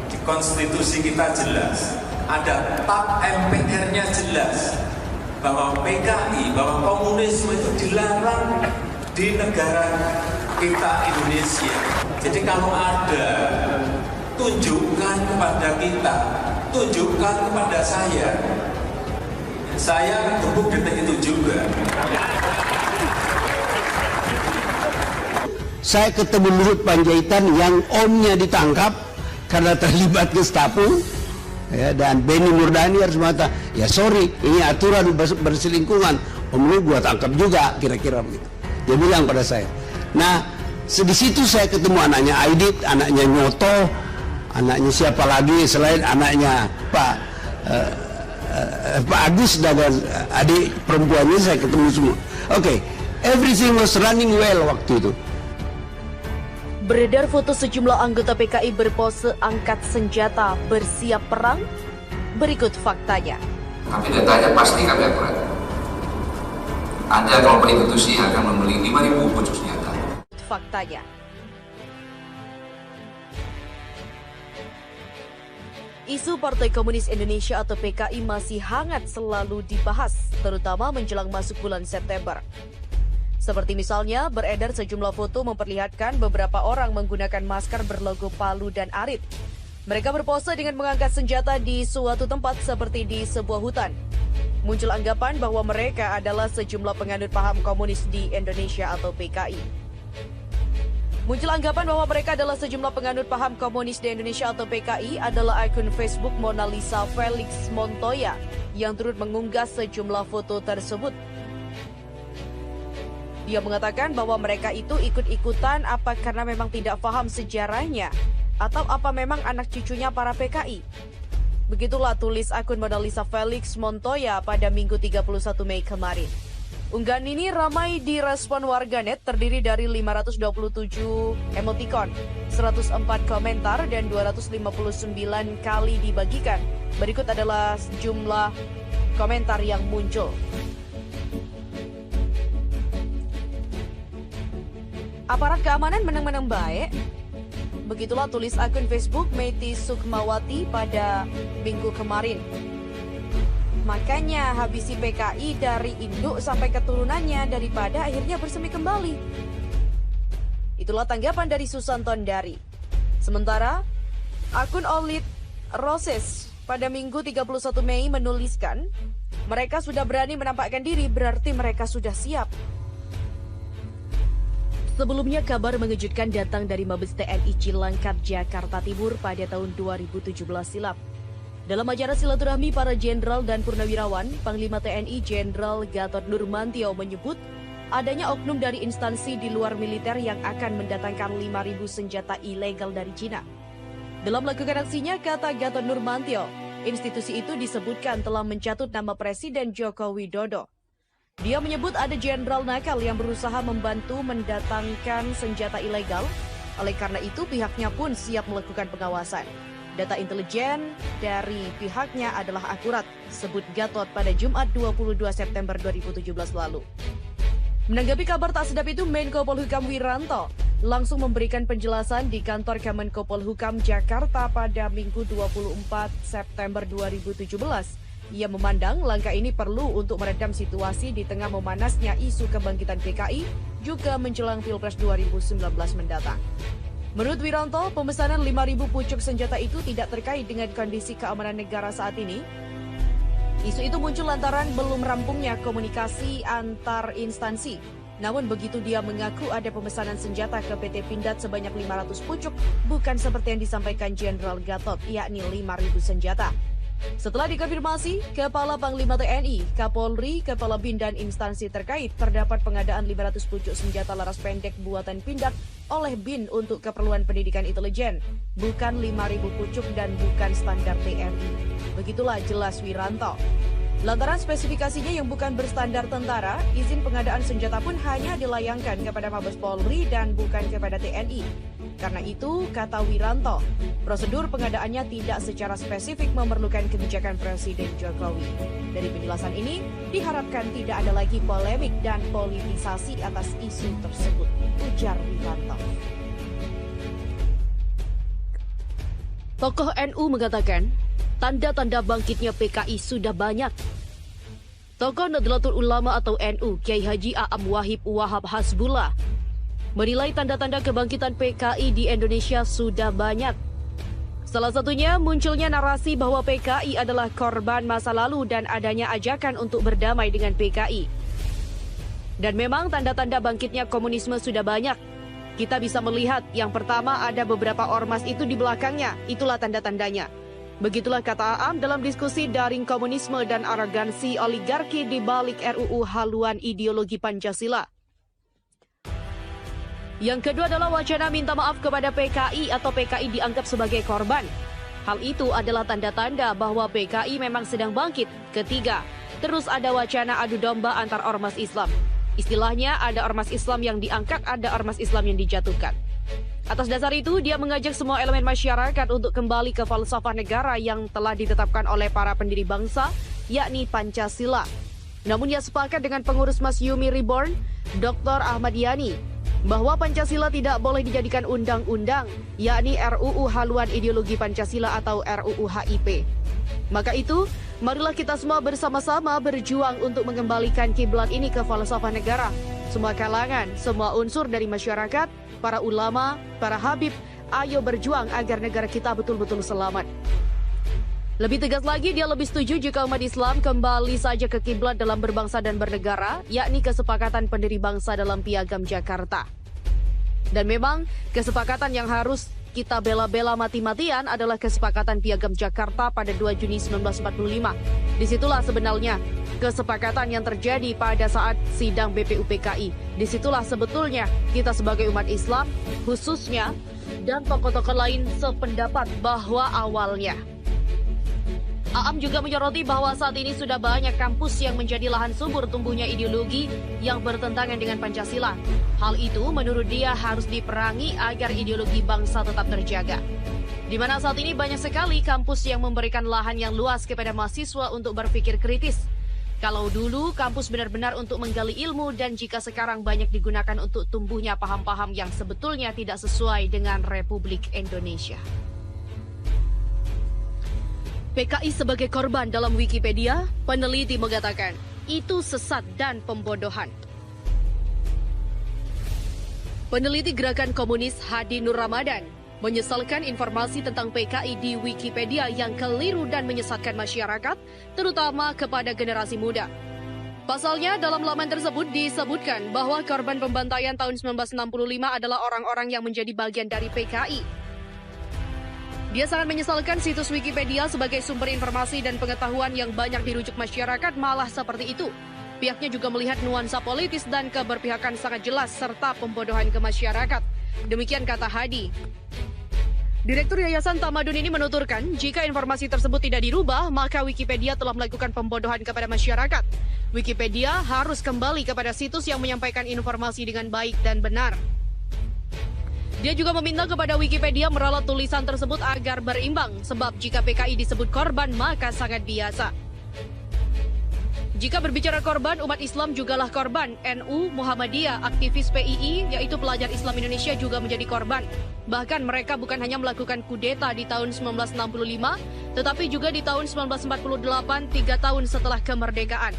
Di konstitusi kita jelas, ada TAP MPR-nya jelas bahwa PKI, bahwa komunisme itu dilarang di negara kita Indonesia. Jadi kalau ada, tunjukkan kepada kita, tunjukkan kepada saya gebuk detik itu juga. Saya ketemu Luhut Panjaitan yang omnya ditangkap karena terlibat Gestapo, ya, dan Benny Murdani harus mengatakan, ya sorry, ini aturan berselingkungan, om lu gua tangkap juga, kira-kira begitu. Dia bilang pada saya. Nah, di situ saya ketemu anaknya Aidit, anaknya Nyoto, anaknya siapa lagi selain anaknya Pak Agus dan adik perempuannya, saya ketemu semua. Oke, everything was running well waktu itu. Beredar foto sejumlah anggota PKI berpose angkat senjata bersiap perang. Berikut faktanya. Tapi datanya pasti kami akurat. Ada kelompok institusi yang akan membeli 5.000 pucuk senjata. Faktanya. Isu Partai Komunis Indonesia atau PKI masih hangat selalu dibahas, terutama menjelang masuk bulan September. Seperti misalnya, beredar sejumlah foto memperlihatkan beberapa orang menggunakan masker berlogo Palu dan Arit. Mereka berpose dengan mengangkat senjata di suatu tempat seperti di sebuah hutan. Muncul anggapan bahwa mereka adalah sejumlah penganut paham komunis di Indonesia atau PKI. Muncul anggapan bahwa mereka adalah sejumlah penganut paham komunis di Indonesia atau PKI adalah akun Facebook Mona Lisa Felix Montoya yang turut mengunggah sejumlah foto tersebut. Dia mengatakan bahwa mereka itu ikut-ikutan apa karena memang tidak paham sejarahnya atau apa memang anak cucunya para PKI. Begitulah tulis akun Mona Lisa Felix Montoya pada Minggu 31 Mei kemarin. Unggahan ini ramai direspon warganet, terdiri dari 527 emoticon, 104 komentar, dan 259 kali dibagikan. Berikut adalah jumlah komentar yang muncul. Aparat keamanan menang-menang baik. Begitulah tulis akun Facebook Meti Sukmawati pada Minggu kemarin. Makanya habisi PKI dari induk sampai keturunannya daripada akhirnya bersemi kembali. Itulah tanggapan dari Susan Tondari. Sementara, akun Olit Roses pada Minggu 31 Mei menuliskan, mereka sudah berani menampakkan diri, berarti mereka sudah siap. Sebelumnya kabar mengejutkan datang dari Mabes TNI Cilangkap, Jakarta Timur pada tahun 2017 silam. Dalam acara silaturahmi para jenderal dan purnawirawan, Panglima TNI Jenderal Gatot Nurmantio menyebut adanya oknum dari instansi di luar militer yang akan mendatangkan 5.000 senjata ilegal dari Cina. Dalam melakukan aksinya, kata Gatot Nurmantio, institusi itu disebutkan telah mencatut nama Presiden Joko Widodo. Dia menyebut ada jenderal nakal yang berusaha membantu mendatangkan senjata ilegal. Oleh karena itu, pihaknya pun siap melakukan pengawasan. Data intelijen dari pihaknya adalah akurat, sebut Gatot pada Jumat 22 September 2017 lalu. Menanggapi kabar tak sedap itu, Menko Polhukam Wiranto langsung memberikan penjelasan di kantor Kemenko Polhukam Jakarta pada Minggu 24 September 2017. Ia memandang langkah ini perlu untuk meredam situasi di tengah memanasnya isu kebangkitan PKI juga menjelang Pilpres 2019 mendatang. Menurut Wiranto, pemesanan 5.000 pucuk senjata itu tidak terkait dengan kondisi keamanan negara saat ini. Isu itu muncul lantaran belum rampungnya komunikasi antar instansi. Namun begitu dia mengaku ada pemesanan senjata ke PT Pindad sebanyak 500 pucuk, bukan seperti yang disampaikan Jenderal Gatot, yakni 5.000 senjata. Setelah dikonfirmasi, Kepala Panglima TNI, Kapolri, Kepala BIN dan instansi terkait terdapat pengadaan 500 pucuk senjata laras pendek buatan Pindad oleh BIN untuk keperluan pendidikan intelijen, bukan 5.000 pucuk dan bukan standar TNI. Begitulah jelas Wiranto. Lantaran spesifikasinya yang bukan berstandar tentara, izin pengadaan senjata pun hanya dilayangkan kepada Mabes Polri dan bukan kepada TNI. Karena itu, kata Wiranto, prosedur pengadaannya tidak secara spesifik memerlukan kebijakan Presiden Jokowi. Dari penjelasan ini, diharapkan tidak ada lagi polemik dan politisasi atas isu tersebut, ujar Wiranto. Tokoh NU mengatakan, tanda-tanda bangkitnya PKI sudah banyak. Tokoh Nahdlatul Ulama atau NU, Kiai Haji A'am Wahib Wahab Hasbullah, menilai tanda-tanda kebangkitan PKI di Indonesia sudah banyak. Salah satunya munculnya narasi bahwa PKI adalah korban masa lalu dan adanya ajakan untuk berdamai dengan PKI. Dan memang tanda-tanda bangkitnya komunisme sudah banyak. Kita bisa melihat yang pertama ada beberapa ormas itu di belakangnya, itulah tanda-tandanya. Begitulah kata A'am dalam diskusi daring komunisme dan arogansi oligarki di balik RUU haluan ideologi Pancasila. Yang kedua adalah wacana minta maaf kepada PKI atau PKI dianggap sebagai korban. Hal itu adalah tanda-tanda bahwa PKI memang sedang bangkit. Ketiga, terus ada wacana adu domba antar ormas Islam. Istilahnya ada ormas Islam yang diangkat, ada ormas Islam yang dijatuhkan. Atas dasar itu, dia mengajak semua elemen masyarakat untuk kembali ke falsafah negara yang telah ditetapkan oleh para pendiri bangsa, yakni Pancasila. Namun ia sepakat dengan pengurus Mas Yumi Reborn, Dr. Ahmad Yani, bahwa Pancasila tidak boleh dijadikan undang-undang, yakni RUU haluan ideologi Pancasila atau RUU HIP. Maka itu, marilah kita semua bersama-sama berjuang untuk mengembalikan kiblat ini ke falsafah negara. Semua kalangan, semua unsur dari masyarakat, para ulama, para habib, ayo berjuang agar negara kita betul-betul selamat. Lebih tegas lagi, dia lebih setuju jika umat Islam kembali saja ke kiblat dalam berbangsa dan bernegara, yakni kesepakatan pendiri bangsa dalam Piagam Jakarta. Dan memang, kesepakatan yang harus kita bela-bela mati-matian adalah kesepakatan Piagam Jakarta pada 2 Juni 1945. Disitulah sebenarnya kesepakatan yang terjadi pada saat sidang BPUPKI. Disitulah sebetulnya kita sebagai umat Islam, khususnya, dan tokoh-tokoh lain sependapat bahwa awalnya. A'am juga menyoroti bahwa saat ini sudah banyak kampus yang menjadi lahan subur tumbuhnya ideologi yang bertentangan dengan Pancasila. Hal itu menurut dia harus diperangi agar ideologi bangsa tetap terjaga. Di mana saat ini banyak sekali kampus yang memberikan lahan yang luas kepada mahasiswa untuk berpikir kritis. Kalau dulu kampus benar-benar untuk menggali ilmu dan jika sekarang banyak digunakan untuk tumbuhnya paham-paham yang sebetulnya tidak sesuai dengan Republik Indonesia. PKI sebagai korban dalam Wikipedia, peneliti mengatakan, itu sesat dan pembodohan. Peneliti Gerakan Komunis Hadi Nur Ramadan menyesalkan informasi tentang PKI di Wikipedia yang keliru dan menyesatkan masyarakat, terutama kepada generasi muda. Pasalnya, dalam laman tersebut disebutkan bahwa korban pembantaian tahun 1965 adalah orang-orang yang menjadi bagian dari PKI. Dia sangat menyesalkan situs Wikipedia sebagai sumber informasi dan pengetahuan yang banyak dirujuk masyarakat malah seperti itu. Pihaknya juga melihat nuansa politis dan keberpihakan sangat jelas serta pembodohan ke masyarakat. Demikian kata Hadi. Direktur Yayasan Tamadun ini menuturkan, jika informasi tersebut tidak dirubah, maka Wikipedia telah melakukan pembodohan kepada masyarakat. Wikipedia harus kembali kepada situs yang menyampaikan informasi dengan baik dan benar. Dia juga meminta kepada Wikipedia meralat tulisan tersebut agar berimbang, sebab jika PKI disebut korban, maka sangat biasa. Jika berbicara korban, umat Islam jugalah korban. NU, Muhammadiyah, aktivis PII, yaitu pelajar Islam Indonesia juga menjadi korban. Bahkan mereka bukan hanya melakukan kudeta di tahun 1965, tetapi juga di tahun 1948, 3 tahun setelah kemerdekaan.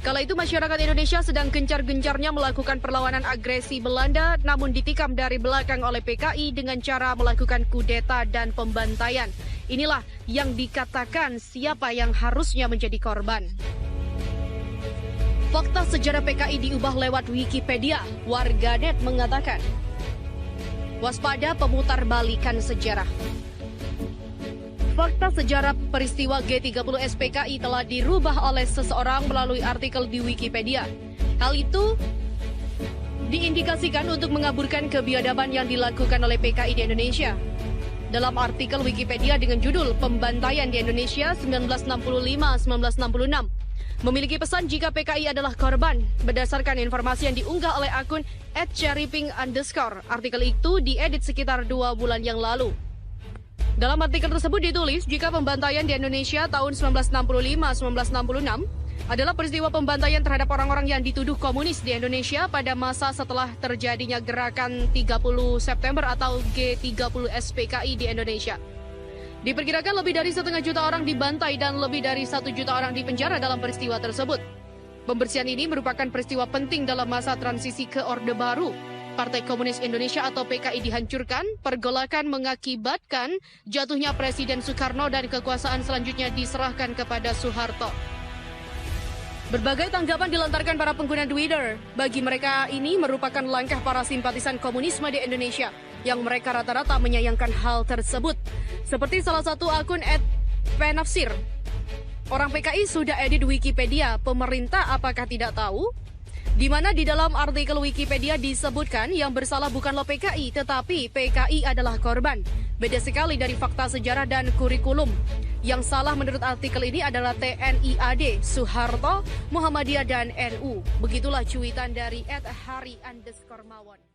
Kala itu masyarakat Indonesia sedang gencar-gencarnya melakukan perlawanan agresi Belanda, namun ditikam dari belakang oleh PKI dengan cara melakukan kudeta dan pembantaian. Inilah yang dikatakan siapa yang harusnya menjadi korban. Fakta sejarah PKI diubah lewat Wikipedia. Warganet mengatakan, waspada pemutarbalikan sejarah. Fakta sejarah peristiwa G30 SPKI telah dirubah oleh seseorang melalui artikel di Wikipedia. Hal itu diindikasikan untuk mengaburkan kebiadaban yang dilakukan oleh PKI di Indonesia. Dalam artikel Wikipedia dengan judul Pembantaian di Indonesia 1965-1966, memiliki pesan jika PKI adalah korban berdasarkan informasi yang diunggah oleh akun @cherrypink_. Artikel itu diedit sekitar 2 bulan yang lalu. Dalam artikel tersebut ditulis jika pembantaian di Indonesia tahun 1965-1966 adalah peristiwa pembantaian terhadap orang-orang yang dituduh komunis di Indonesia pada masa setelah terjadinya gerakan 30 September atau G30 SPKI di Indonesia. Diperkirakan lebih dari 1,5 juta orang dibantai dan lebih dari 1 juta orang dipenjara dalam peristiwa tersebut. Pembersihan ini merupakan peristiwa penting dalam masa transisi ke Orde Baru. Partai Komunis Indonesia atau PKI dihancurkan, pergolakan mengakibatkan jatuhnya Presiden Soekarno dan kekuasaan selanjutnya diserahkan kepada Soeharto. Berbagai tanggapan dilontarkan para pengguna Twitter. Bagi mereka ini merupakan langkah para simpatisan komunisme di Indonesia yang mereka rata-rata menyayangkan hal tersebut. Seperti salah satu akun @penafsir. Orang PKI sudah edit Wikipedia, pemerintah apakah tidak tahu? Di mana di dalam artikel Wikipedia disebutkan yang bersalah bukanlah PKI, tetapi PKI adalah korban. Beda sekali dari fakta sejarah dan kurikulum. Yang salah menurut artikel ini adalah TNI AD, Soeharto, Muhammadiyah, dan NU. Begitulah cuitan dari @hari_mawon.